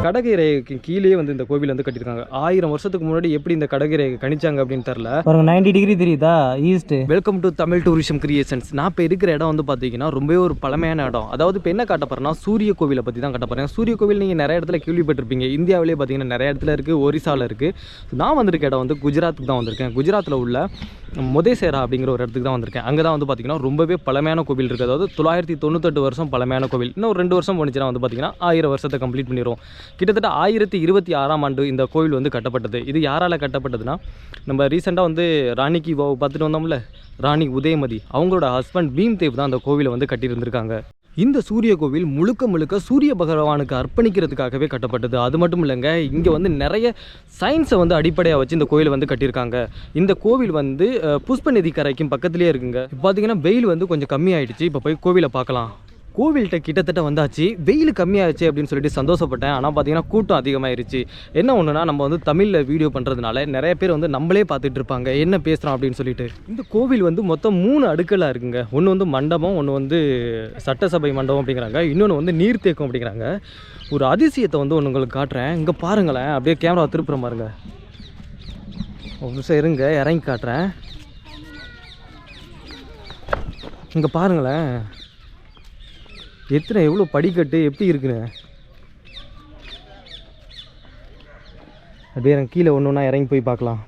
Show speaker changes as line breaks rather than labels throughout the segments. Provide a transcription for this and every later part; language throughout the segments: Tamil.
கடகரேகைக்கு கீழே வந்து இந்த கோவில் வந்து கட்டியிருக்காங்க. 1000 வருஷத்துக்கு முன்னாடி எப்படி இந்த கடகரேகை கணிச்சாங்க அப்படின்னு தெரியல. பாருங்க 90 டிகிரி தெரியுதா east. Welcome to Tamil tourism creations. நான் இப்போ இருக்கிற இடம் வந்து பார்த்தீங்கன்னா ரொம்பவே ஒரு பழமையான இடம். அதாவது இப்போ என்ன காட்ட போகிறேன்னா சூரிய கோவிலை பற்றி தான் காட்ட போகிறேன். சூரிய கோவில் நீங்கள் நிறைய இடத்துல கேள்விப்பட்டிருப்பீங்க. இந்தியாவிலே பார்த்தீங்கன்னா நிறைய இடத்துல இருக்குது, ஒரிசாவில் இருக்குது. நான் வந்திருக்க இடம் வந்து குஜராத்துக்கு தான் வந்திருக்கேன். குஜராத்தில் உள்ள மொதேசேரா அப்படிங்கிற ஒரு இடத்துக்கு தான் வந்திருக்கேன். அங்கே தான் வந்து பார்த்தீங்கன்னா ரொம்பவே பழமையான கோவில் இருக்குது. அதாவது 998 வருஷம் பழமையான கோவில். இன்னும் ஒரு 2 வருஷம் போனிச்சுன்னா வந்து பார்த்தீங்கன்னா 1000 வருஷத்தை கம்ப்ளீட் பண்ணிடுவோம். கிட்டத்தட்ட 1026ஆம் ஆண்டு இந்த கோவில் வந்து கட்டப்பட்டது. இது யாரால் கட்டப்பட்டதுன்னா, நம்ம ரீசெண்டாக வந்து ராணிக்கு பார்த்துட்டு வந்தோம்ல, ராணி உதயமதி அவங்களோட ஹஸ்பண்ட் பீம்தேவ் தான் அந்த கோவிலை வந்து கட்டியிருந்திருக்காங்க. இந்த சூரிய கோவில் முழுக்க சூரிய பகவானுக்கு அர்ப்பணிக்கிறதுக்காகவே கட்டப்பட்டது. அது மட்டும் இல்லைங்க, இங்கே வந்து நிறைய சயின்ஸை வந்து அடிப்படையாக வச்சு இந்த கோவிலை வந்து கட்டியிருக்காங்க. இந்த கோவில் வந்து புஷ்பநிதி கரைக்கும் பக்கத்துலேயே இருக்குங்க. இப்போ பார்த்தீங்கன்னா வெயில் வந்து கொஞ்சம் கம்மியாயிடுச்சு. இப்போ போய் கோவிலை பார்க்கலாம். கோவில்கிட்ட கிட்டத்தட்ட வந்தாச்சு. வெயில் கம்மியாகிடுச்சு அப்படின்னு சொல்லிட்டு சந்தோஷப்பட்டேன். ஆனால் பார்த்தீங்கன்னா கூட்டம் அதிகமாகிருச்சு. என்ன ஒன்றுனா, நம்ம வந்து தமிழில் வீடியோ பண்ணுறதுனால நிறைய பேர் வந்து நம்மளே பார்த்துட்டு இருப்பாங்க என்ன பேசுகிறோம் அப்படின்னு சொல்லிட்டு. இந்த கோவில் வந்து மொத்தம் 3 அடுக்கலாக இருக்குங்க. ஒன்று வந்து மண்டபம், ஒன்று வந்து சட்டசபை மண்டபம் அப்படிங்கிறாங்க, இன்னொன்று வந்து நீர்த்தேக்கம் அப்படிங்கிறாங்க. ஒரு அதிசயத்தை வந்து ஒன்று உங்களுக்கு காட்டுறேன். இங்கே பாருங்களேன், அப்படியே கேமரா திருப்புற பாருங்க. ஒரு நிமிஷம் இருங்க, இறங்கி காட்டுறேன். இங்கே பாருங்களேன், எவ்வளோ படிக்கட்டு எப்படி இருக்குன்னு. அப்படியே கீழே ஒன்று ஒன்றா இறங்கி போய் பார்க்கலாம்.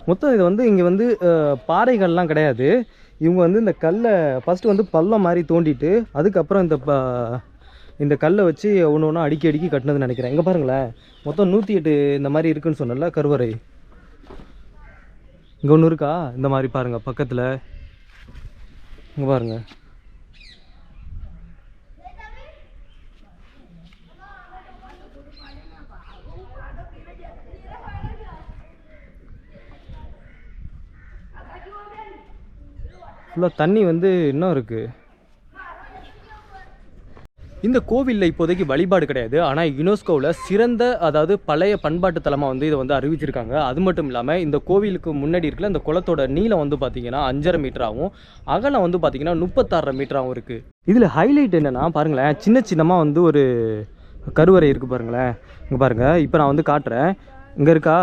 மொத்தம் இது வந்து இங்கே வந்து பாறைகள்லாம் கிடையாது. இவங்க வந்து இந்த கல்லை ஃபஸ்ட்டு வந்து பள்ளம் மாதிரி தோண்டிட்டு அதுக்கப்புறம் இந்த கல்லை வச்சு ஒன்று ஒன்றா அடுக்கி கட்டினதுன்னு நினைக்கிறேன். இங்கே பாருங்களேன், மொத்தம் 108 இந்த மாதிரி இருக்குதுன்னு சொன்னல கருவறை. இங்கே ஒன்று இருக்கா இந்த மாதிரி பாருங்கள் பக்கத்தில். இங்கே பாருங்க, ஃபுல்லாக தண்ணி வந்து இன்னும் இருக்குது. இந்த கோவிலில் இப்போதைக்கு வழிபாடு கிடையாது. ஆனால் யுனெஸ்கோவில் சிறந்த, அதாவது பழைய பண்பாட்டு தலமாக வந்து இதை வந்து அறிவிச்சிருக்காங்க. அது மட்டும் இல்லாமல் இந்த கோவிலுக்கு முன்னாடி இருக்கிற இந்த குளத்தோட நீளம் வந்து பார்த்திங்கன்னா 5.5 மீட்டராகவும் அகலம் வந்து பார்த்திங்கன்னா 36 மீட்டராகவும் இருக்குது. இதில் ஹைலைட் என்னென்னா பாருங்களேன், சின்னமாக வந்து ஒரு கருவறை இருக்குது பாருங்களேன். இங்கே பாருங்கள், இப்போ நான் வந்து காட்டுறேன். இங்கே இருக்கா,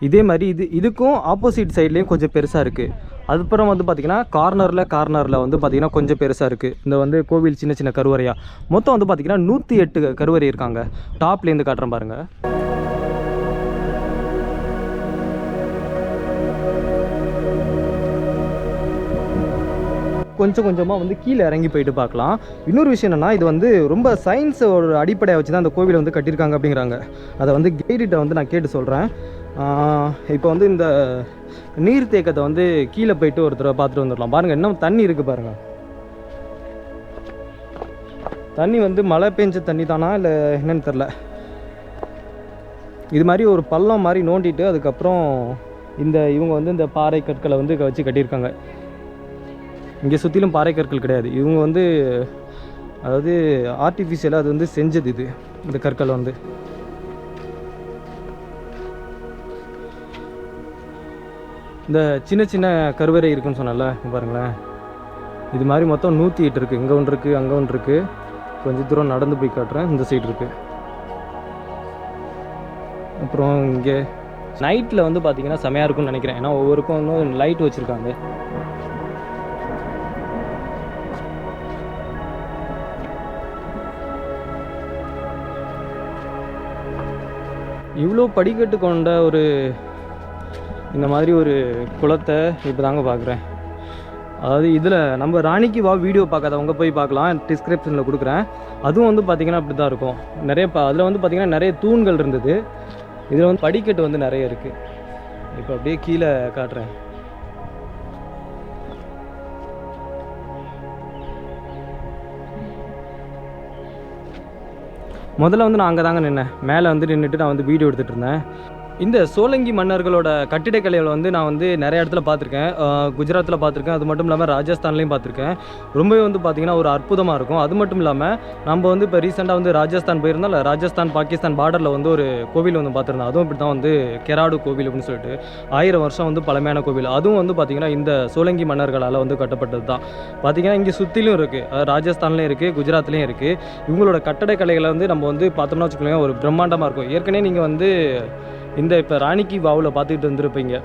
இதே மாதிரி இதுக்கும் ஆப்போசிட் சைட்லேயும் கொஞ்சம் பெருசாக இருக்குது. அதுக்கப்புறம் வந்து பார்த்திங்கன்னா கார்னரில் வந்து பார்த்திங்கன்னா கொஞ்சம் பெருசாக இருக்குது. இந்த வந்து கோவில் சின்ன கருவறையாக மொத்தம் வந்து பார்த்திங்கன்னா 108 கருவறை இருக்காங்க. டாப்லேருந்து காட்டுறேன் பாருங்கள். கொஞ்சமாக வந்து கீழே இறங்கி போயிட்டு பார்க்கலாம். இன்னொரு விஷயம் என்னென்னா, இது வந்து ரொம்ப சயின்ஸோட அடிப்படையை வச்சு தான் அந்த கோவிலை வந்து கட்டியிருக்காங்க அப்படிங்கிறாங்க. அதை வந்து கைடிட்ட வந்து நான் கேட்டு சொல்கிறேன். இப்போ வந்து இந்த நீர்த்தேக்கத்தை வந்து கீழே போயிட்டு ஒருத்தரை பார்த்துட்டு வந்துடலாம். பாருங்கள், இன்னும் தண்ணி இருக்குது பாருங்கள். தண்ணி வந்து மழை பெஞ்ச தண்ணி தானா இல்லை என்னன்னு தெரில. இது மாதிரி ஒரு பள்ளம் மாதிரி நோண்டிட்டு அதுக்கப்புறம் இவங்க வந்து இந்த பாறை கற்களை வந்து வச்சு கட்டியிருக்காங்க. இங்கே சுற்றிலும் பாறை கற்கள் கிடையாது. இவங்க வந்து அதாவது ஆர்டிஃபிஷியலாக அது வந்து செஞ்சது. இந்த கற்கள் வந்து இந்த சின்ன கருவறை இருக்குன்னு சொன்னல, பாருங்களேன். இது மாதிரி மொத்தம் 108 இருக்குது. இங்கே ஒன்று இருக்குது, அங்கே ஒன்று இருக்குது. கொஞ்சம் தூரம் நடந்து போய் காட்டுறேன். இந்த சைடு இருக்குது. அப்புறம் இங்கே நைட்டில் வந்து பார்த்திங்கன்னா செமையாக இருக்கும்னு நினைக்கிறேன். ஏன்னா ஒவ்வொருக்கும் இன்னும் லைட் வச்சுருக்காங்க. இவ்வளோ படிக்கட்டு கொண்ட இந்த மாதிரி ஒரு குளத்தை இப்போ தாங்க பார்க்குறேன். அதாவது இதில் நம்ம ராணிக்கு வீடியோ பார்க்காதவங்க போய் பார்க்கலாம், டிஸ்கிரிப்ஷனில் கொடுக்குறேன். அதுவும் வந்து பார்த்திங்கன்னா அப்படி தான் இருக்கும். அதில் வந்து பார்த்திங்கன்னா நிறைய தூண்கள் இருந்தது. இதில் வந்து படிக்கட்டு வந்து நிறைய இருக்குது. இப்போ அப்படியே கீழே காட்டுறேன். முதல்ல வந்து நான் அங்கே தாங்க நின்னேன். மேலே வந்து நின்றுட்டு நான் வந்து வீடியோ எடுத்துகிட்டு இருந்தேன். இந்த சோலங்கி மன்னர்களோட கட்டிடக்கலைகளை வந்து நான் வந்து நிறைய இடத்துல பார்த்துருக்கேன். குஜராத்தில் பார்த்துருக்கேன், அது மட்டும் இல்லாமல் ராஜஸ்தான்லேயும் பார்த்துருக்கேன். ரொம்பவே வந்து பார்த்திங்கன்னா ஒரு அற்புதமாக இருக்கும். அது மட்டும் இல்லாமல் நம்ம வந்து இப்போ ரீசெண்டாக வந்து ராஜஸ்தான் போயிருந்தால் ராஜஸ்தான் பாகிஸ்தான் பார்டரில் வந்து ஒரு கோவில் வந்து பார்த்துருந்தோம். அதுவும் இப்படி தான் வந்து கெராடு கோவில் அப்படின்னு சொல்லிட்டு 1000 வருஷம் வந்து பழமையான கோவில். அதுவும் வந்து பார்த்திங்கன்னா இந்த சோலங்கி மன்னர்களால் வந்து கட்டப்பட்டது தான். பார்த்திங்கன்னா இங்கே சுற்றிலும் இருக்குது, ராஜஸ்தான்லேயும் இருக்குது, குஜராத்லேயும் இருக்குது. இவங்களோட கட்டடக்கலைகளை வந்து நம்ம வந்து பார்த்தோம்னா வச்சுக்கோங்க ஒரு பிரம்மாண்டமாக இருக்கும். ஏற்கனவே நீங்கள் வந்து இந்த இப்போ ராணி கி வாவில் பார்த்துக்கிட்டு வந்துருப்பீங்க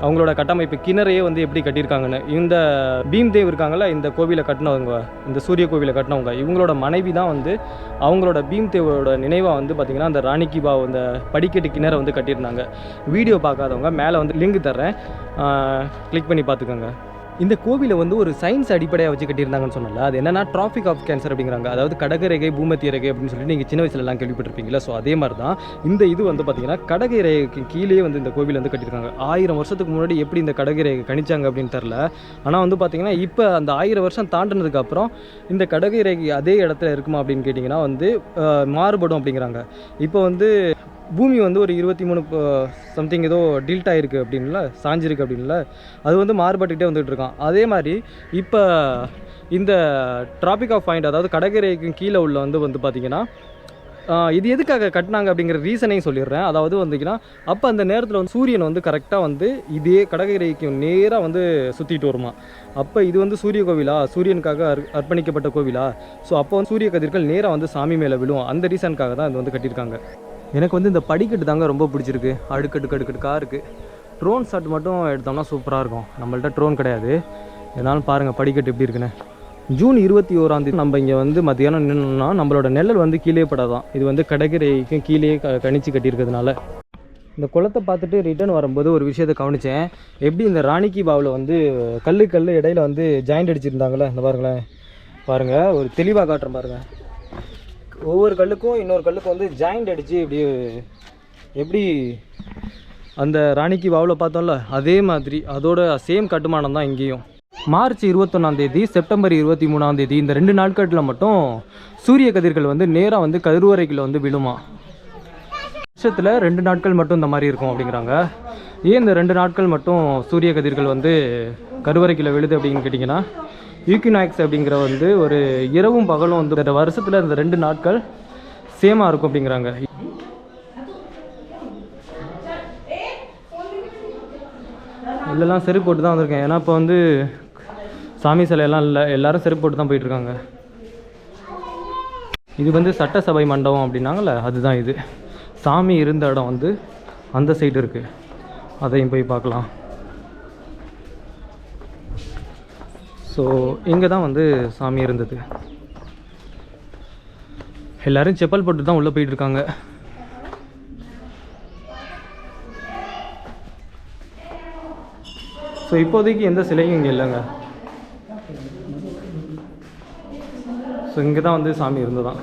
அவங்களோட கட்டமைப்பு கிணறையே வந்து எப்படி கட்டியிருக்காங்கன்னு. இந்த பீம்தேவ் இருக்காங்கள்ல, இந்த கோவிலை கட்டினவங்க, இந்த சூரிய கோவிலை கட்டினவங்க, இவங்களோட மனைவி தான் வந்து அவங்களோட பீம்தேவோட நினைவாக வந்து பார்த்திங்கன்னா அந்த ராணி கி வாவ் அந்த படிக்கட்டு கிணறை வந்து கட்டியிருந்தாங்க. வீடியோ பார்க்காதவங்க மேலே வந்து லிங்க் தர்றேன், கிளிக் பண்ணி பார்த்துக்கோங்க. இந்த கோவிலை வந்து ஒரு சயின்ஸ் அடிப்படையாக வச்சு கட்டியிருந்தாங்கன்னு சொன்னல, அது என்னன்னா டிராஃபிக் ஆஃப் கேன்சர் அப்படிங்கிறாங்க. அதாவது கடகரேகை பூமத்திய ரேகை அப்படின்னு சொல்லிட்டு நீங்கள் சின்ன வயசுலலாம் கேள்விப்பட்டிருப்பீங்களா. ஸோ அதே மாதிரி தான் இது வந்து பார்த்திங்கன்னா கடகரேகைக்கு கீழே வந்து இந்த கோவில் வந்து கட்டியிருக்காங்க. 1000 வருஷத்துக்கு முன்னாடி எப்படி இந்த கடகரேகை கணிச்சாங்க அப்படின்னு தெரில. ஆனால் வந்து பார்த்திங்கன்னா இப்போ அந்த 1000 வருஷம் தாண்டினதுக்கப்புறம் இந்த கடகரேகை அதே இடத்துல இருக்குமா அப்படின்னு கேட்டிங்கன்னா வந்து மாறுபடும் அப்படிங்கிறாங்க. இப்போ வந்து பூமி வந்து ஒரு 23 சம்திங் ஏதோ டில்ட் ஆகிருக்கு அப்படின்ல, சாஞ்சிருக்கு அப்படின்ல, அது வந்து மாறுபட்டுக்கிட்டே வந்துகிட்டு இருக்கான். அதே மாதிரி இப்போ இந்த டிராபிக் ஆஃப் பாயிண்ட் அதாவது கடகரேகைக்கு கீழே உள்ள வந்து பார்த்திங்கன்னா இது எதுக்காக கட்டினாங்க அப்படிங்கிற ரீசனையும் சொல்லிடுறேன். அதாவது வந்திங்கன்னா அப்போ அந்த நேரத்தில் வந்து சூரியன் வந்து கரெக்டாக வந்து இதே கடகரேகைக்கு நேராக வந்து சுற்றிட்டு வருமா. அப்போ இது வந்து சூரிய கோவிலா, சூரியனுக்காக அர்ப்பணிக்கப்பட்ட கோவிலா. ஸோ அப்போ வந்து சூரிய கதிர்கள் நேராக வந்து சாமி மேலே விழுவும். அந்த ரீசனுக்காக தான் இது வந்து கட்டியிருக்காங்க. எனக்கு வந்து இந்த படிக்கட்டு தாங்க ரொம்ப பிடிச்சிருக்கு. அடுக்கடுக்கடுக்கடுக்காக இருக்குது. ட்ரோன் ஷாட் மட்டும் எடுத்தோம்னா சூப்பராக இருக்கும். நம்மள்ட்ட ட்ரோன் கிடையாது, என்னாலும் பாருங்கள் படிக்கட்டு எப்படி இருக்குன்னு. ஜூன் 21 நம்ம இங்கே வந்து மத்தியானம் நின்னோம்னா நம்மளோட நெல்லல் வந்து கீழே படாதான். இது வந்து கடகரேகைக்கும் கீழே கணிச்சு கட்டியிருக்கிறதுனால. இந்த குளத்தை பார்த்துட்டு ரிட்டர்ன் வரும்போது ஒரு விஷயத்தை கவனித்தேன். எப்படி இந்த ராணி கி வாவில் வந்து கல் இடையில வந்து ஜாயிண்ட் அடிச்சிருந்தாங்களே, இந்த பாருங்களேன், பாருங்கள் ஒரு தெளிவாக காட்டுறேன் பாருங்கள். ஒவ்வொரு கல்லுக்கும் இன்னொரு கல்லுக்கும் வந்து ஜாயிண்ட் அடித்து இப்படி எப்படி அந்த ராணி கி வாவில் பார்த்தோம்ல அதே மாதிரி அதோட சேம் கட்டுமானம் தான் இங்கேயும். மார்ச் 21 செப்டம்பர் 23 இந்த 2 நாட்களில் மட்டும் சூரிய கதிர்கள் வந்து நேராக வந்து கருவறைக்குள்ள வந்து விழுமா. வருஷத்தில் 2 நாட்கள் மட்டும் இந்த மாதிரி இருக்கும் அப்படிங்கிறாங்க. ஏன் இந்த 2 நாட்கள் மட்டும் சூரிய கதிர்கள் வந்து கருவறைக்குள்ள விழுது அப்படின்னு கேட்டிங்கன்னா, ஈக்வினாக்ஸ் அப்படிங்கிற வந்து ஒரு இரவும் பகலும் வந்து இந்த வருஷத்தில் இந்த 2 நாட்கள் சேமாக இருக்கும் அப்படிங்கிறாங்க. இல்லைலாம் செருப்பு போட்டு தான் வந்திருக்கேன். ஏன்னா இப்போ வந்து சாமி சிலையெல்லாம் இல்லை, எல்லோரும் செருப்பு போட்டு தான் போயிட்டுருக்காங்க. இது வந்து சட்டசபை மண்டபம் அப்படின்னாங்கள்ல, அதுதான் இது. சாமி இருந்த இடம் வந்து அந்த சைடு இருக்குது, அதையும் போய் பார்க்கலாம். ஸோ இங்கே தான் வந்து சாமி இருந்தது. எல்லோரும் செப்பல் போட்டு தான் உள்ளே போயிட்டுருக்காங்க. ஸோ இப்போதைக்கு எந்த சிலையும் இங்கே இல்லைங்க. ஸோ இங்கே தான் வந்து சாமி இருந்ததான்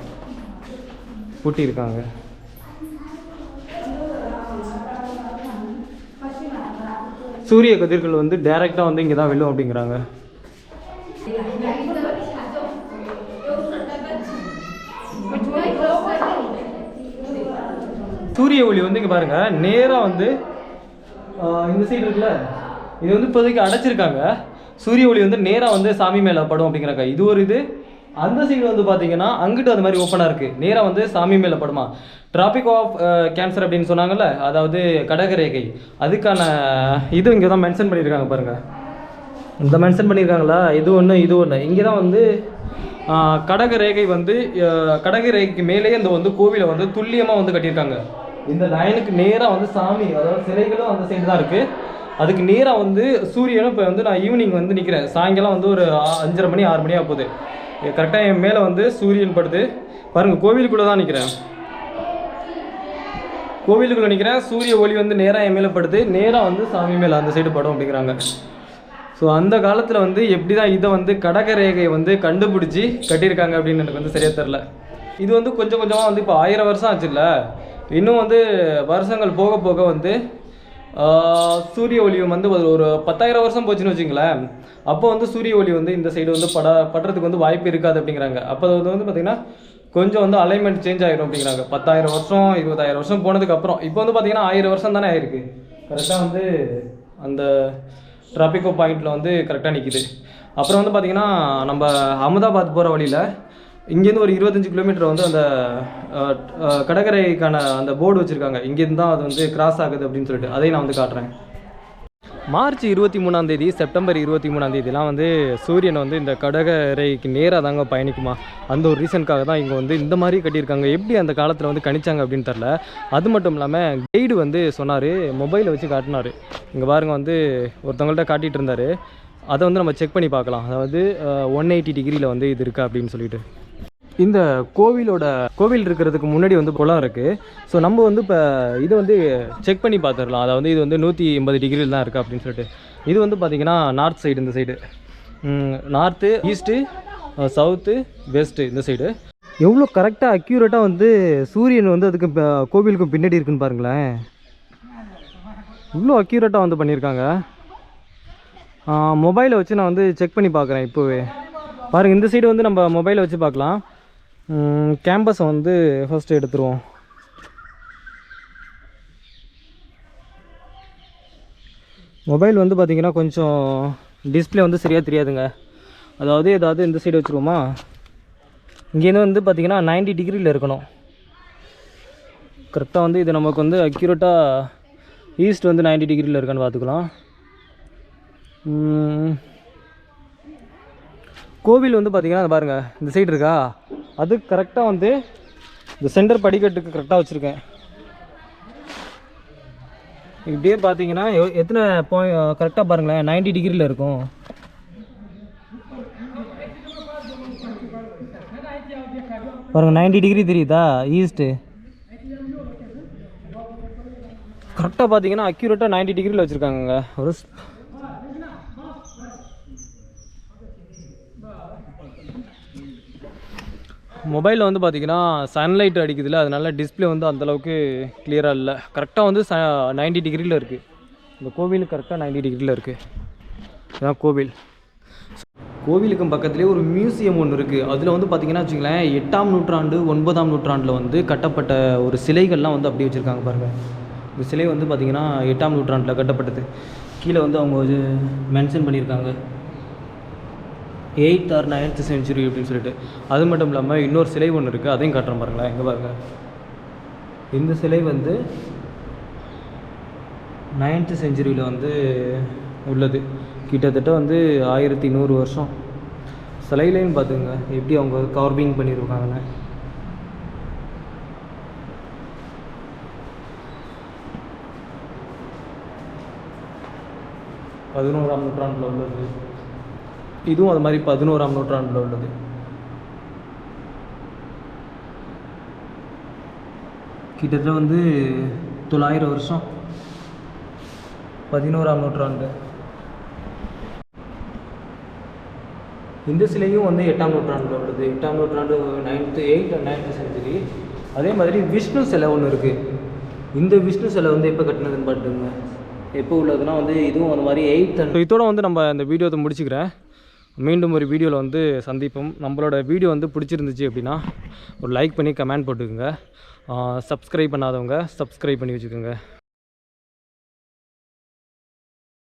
பூட்டியிருக்காங்க. சூரிய கதிர்கள் வந்து டைரெக்டாக வந்து இங்கே தான் விழும் அப்படிங்கிறாங்க. சூரிய ஒளி வந்து இங்கே பாருங்கள் நேராக வந்து இந்த சைடு இருக்குல்ல, இது வந்து இப்போதைக்கு அடைச்சிருக்காங்க. சூரிய ஒளி வந்து நேராக வந்து சாமி மேலே படும் அப்படிங்கிறாங்க. இது ஒரு இது. அந்த சைடு வந்து பார்த்தீங்கன்னா அங்கிட்டு அது மாதிரி ஓப்பனாக இருக்குது, நேராக வந்து சாமி மேலே படுமா. டிராபிக் ஆஃப் கேன்சர் அப்படின்னு சொன்னாங்கல்ல, அதாவது கடகரேகை, அதுக்கான இது இங்கே தான் மென்ஷன் பண்ணியிருக்காங்க பாருங்கள். இந்த மென்ஷன் பண்ணியிருக்காங்களா, இது ஒன்று இது ஒன்று. இங்கே தான் வந்து கடகரேகை வந்து கடகரேகைக்கு மேலேயே இந்த வந்து கோவிலை வந்து துல்லியமாக வந்து கட்டியிருக்காங்க. இந்த லைனுக்கு நேராக வந்து சாமி அதாவது சிலைகளும் அந்த சைடு தான் இருக்குது. அதுக்கு நேராக வந்து சூரியனும் இப்போ வந்து நான் ஈவினிங் வந்து நிற்கிறேன், சாயங்காலம் வந்து ஒரு 5:30 மணி 6 மணி ஆகுது. கரெக்டாக என் மேலே வந்து சூரியன் படுது பாருங்கள். கோவிலுக்குள்ளே தான் நிற்கிறேன், கோவிலுக்குள்ளே நிற்கிறேன். சூரிய ஒளி வந்து நேராக என் மேலே படுது, நேராக வந்து சாமி மேலே அந்த சைடு படும் அப்படிங்கிறாங்க. ஸோ அந்த காலத்தில் வந்து எப்படி தான் இதை வந்து கடகரேகையை வந்து கண்டுபிடிச்சி கட்டியிருக்காங்க அப்படின்னு எனக்கு வந்து சரியாக தெரில. இது வந்து கொஞ்சம் கொஞ்சமாக வந்து இப்போ 1000 வருஷம் ஆச்சுல்ல, இன்னும் வந்து வருஷங்கள் போக போக வந்து சூரிய ஒளியும் வந்து ஒரு 10,000 வருஷம் போச்சுன்னு வச்சுங்களேன். அப்போ வந்து சூரிய ஒளி வந்து இந்த சைடு வந்து படுறதுக்கு வந்து வாய்ப்பு இருக்காது அப்படிங்கிறாங்க. அப்போ அது வந்து பார்த்திங்கன்னா கொஞ்சம் வந்து அலைன்மெண்ட் சேஞ்ச் ஆகிடும் அப்படிங்கிறாங்க. 10,000 வருஷம் 20,000 வருஷம் போனதுக்கப்புறம் இப்போ வந்து பார்த்தீங்கன்னா 1000 வருஷம் தானே ஆயிருக்கு. கரெக்டாக வந்து அந்த ட்ராபிகோ பாயிண்டில் வந்து கரெக்டாக நிற்கிது. அப்புறம் வந்து பார்த்திங்கன்னா நம்ம அகமதாபாத் போகிற வழியில் இங்கேருந்து ஒரு 25 கிலோமீட்டர் வந்து அந்த கடற்கரைக்கான அந்த போர்டு வச்சுருக்காங்க. இங்கேருந்து தான் அது வந்து கிராஸ் ஆகுது அப்படின்னு சொல்லிட்டு அதையும் நான் வந்து காட்டுறேன். மார்ச் 23 செப்டம்பர் 23 வந்து சூரியன் வந்து இந்த கடற்கரைக்கு நேராக தாங்க பயணிக்குமா. அந்த ஒரு ரீசனுக்காக தான் இங்கே வந்து இந்த மாதிரி கட்டியிருக்காங்க. எப்படி அந்த காலத்தில் வந்து கணிச்சாங்க அப்படின்னு தெரில. அது மட்டும் இல்லாமல் கைடு வந்து சொன்னார், மொபைலை வச்சு காட்டினார். இங்கே பாருங்கள் வந்து ஒருத்தவங்கள்ட்ட காட்டிகிட்டு இருந்தார். அதை வந்து நம்ம செக் பண்ணி பார்க்கலாம். அதாவது 180 டிகிரியில் வந்து இது இருக்கா அப்படின்னு சொல்லிட்டு. இந்த கோவில் இருக்கிறதுக்கு முன்னாடி வந்து குளம் இருக்குது. ஸோ நம்ம வந்து இப்போ இது வந்து செக் பண்ணி பார்த்துடலாம். அதாவது இது வந்து 180 டிகிரியில் தான் இருக்குது அப்படின்னு சொல்லிட்டு. இது வந்து பார்த்திங்கன்னா நார்த் சைடு, இந்த side north, east, south, west இந்த சைடு. எவ்வளோ கரெக்டாக அக்யூரேட்டாக வந்து சூரியன் வந்து அதுக்கு கோவிலுக்கும் பின்னாடி இருக்குன்னு பாருங்களேன். இவ்வளோ அக்யூரேட்டாக வந்து பண்ணியிருக்காங்க. மொபைலை வச்சு நான் வந்து செக் பண்ணி பார்க்குறேன் இப்போவே. பாருங்கள், இந்த சைடு வந்து நம்ம மொபைலை வச்சு பார்க்கலாம். கேம்பஸை வந்து ஃபஸ்ட்டு எடுத்துருவோம். மொபைல் வந்து பார்த்திங்கன்னா கொஞ்சம் டிஸ்பிளே வந்து சரியாக தெரியாதுங்க. ஏதாவது இந்த சைடு வச்சுருவோமா. இங்கேருந்து வந்து பார்த்திங்கன்னா 90 டிகிரியில் இருக்கணும். கரெக்டாக வந்து இது நமக்கு வந்து அக்யூரேட்டாக ஈஸ்ட் வந்து 90 டிகிரியில் இருக்கான்னு பார்த்துக்கலாம். கோவில் வந்து பார்த்திங்கன்னா அது பாருங்கள், இந்த சைடு இருக்கா, அது கரெக்டாக வந்து இந்த சென்டர் படிக்கட்டுக்கு கரெக்டாக வச்சுருக்கேன். இப்படியே பார்த்தீங்கன்னா எத்தனை கரெக்டாக பாருங்களேன், 90 டிகிரியில் இருக்கும். பாருங்கள் 90 டிகிரி தெரியுதா ஈஸ்ட்டு. கரெக்டாக பார்த்தீங்கன்னா அக்யூரேட்டாக 90 டிகிரியில் வச்சுருக்காங்க. ஒரு மொபைலில் வந்து பார்த்திங்கன்னா சன்லைட் அடிக்குதுல்ல, அதனால டிஸ்பிளே வந்து அந்தளவுக்கு கிளியராக இல்லை. கரெக்டாக வந்து 90 டிகிரியில் இருக்குது. இந்த கோவில் கரெக்டாக 90 டிகிரியில் இருக்குது. இதுதான் கோவில். கோவிலுக்கும் பக்கத்துலேயே ஒரு மியூசியம் ஒன்று இருக்குது. அதில் வந்து பார்த்திங்கன்னா வச்சுங்களேன், 8ஆம் நூற்றாண்டு 9ஆம் நூற்றாண்டில் வந்து கட்டப்பட்ட ஒரு சிலைகள்லாம் வந்து அப்படியே வச்சுருக்காங்க பாருங்கள். இந்த சிலை வந்து பார்த்திங்கன்னா 8ஆம் நூற்றாண்டில் கட்டப்பட்டது. கீழே வந்து அவங்க மென்ஷன் பண்ணியிருக்காங்க 8th or 9th century அப்படின்னு சொல்லிட்டு. அது மட்டும் இல்லாமல் இன்னொரு சிலை ஒன்று இருக்குது, அதையும் காட்டுறேன் பாருங்களேன். எங்கே பாருங்கள், இந்த சிலை வந்து 9th centuryயில் வந்து உள்ளது. கிட்டத்தட்ட வந்து 1100 வருஷம். சிலையிலேன்னு பார்த்துங்க எப்படி அவங்க கார்விங் பண்ணியிருக்காங்கன்னு. பதினோராம் நூற்றாண்டில் உள்ளது. இதுவும் அது மாதிரி 11ஆம் நூற்றாண்டில் உள்ளது. கிட்டத்தட்ட வந்து 900 வருஷம். 11ஆம் நூற்றாண்டு. இந்த சிலையும் வந்து 8ஆம் நூற்றாண்டில் உள்ளது. 8ஆம் நூற்றாண்டு 8th and 9th century. அதே மாதிரி விஷ்ணு சிலை ஒன்று இருக்குது. இந்த விஷ்ணு சிலை வந்து எப்போ கட்டினதுன்னு பார்த்துங்க. எப்போ உள்ளதுன்னா வந்து இதுவும் அந்த மாதிரி 8th and. இதோட வந்து நம்ம இந்த வீடியோவை முடிச்சுக்கிறேன். மீண்டும் ஒரு வீடியோவில் வந்து சந்திப்போம். நம்மளோட வீடியோ வந்து பிடிச்சிருந்துச்சு அப்படின்னா ஒரு லைக் பண்ணி கமெண்ட் போட்டுக்கோங்க. சப்ஸ்கிரைப் பண்ணாதவங்க சப்ஸ்கிரைப் பண்ணி வச்சுக்கோங்க.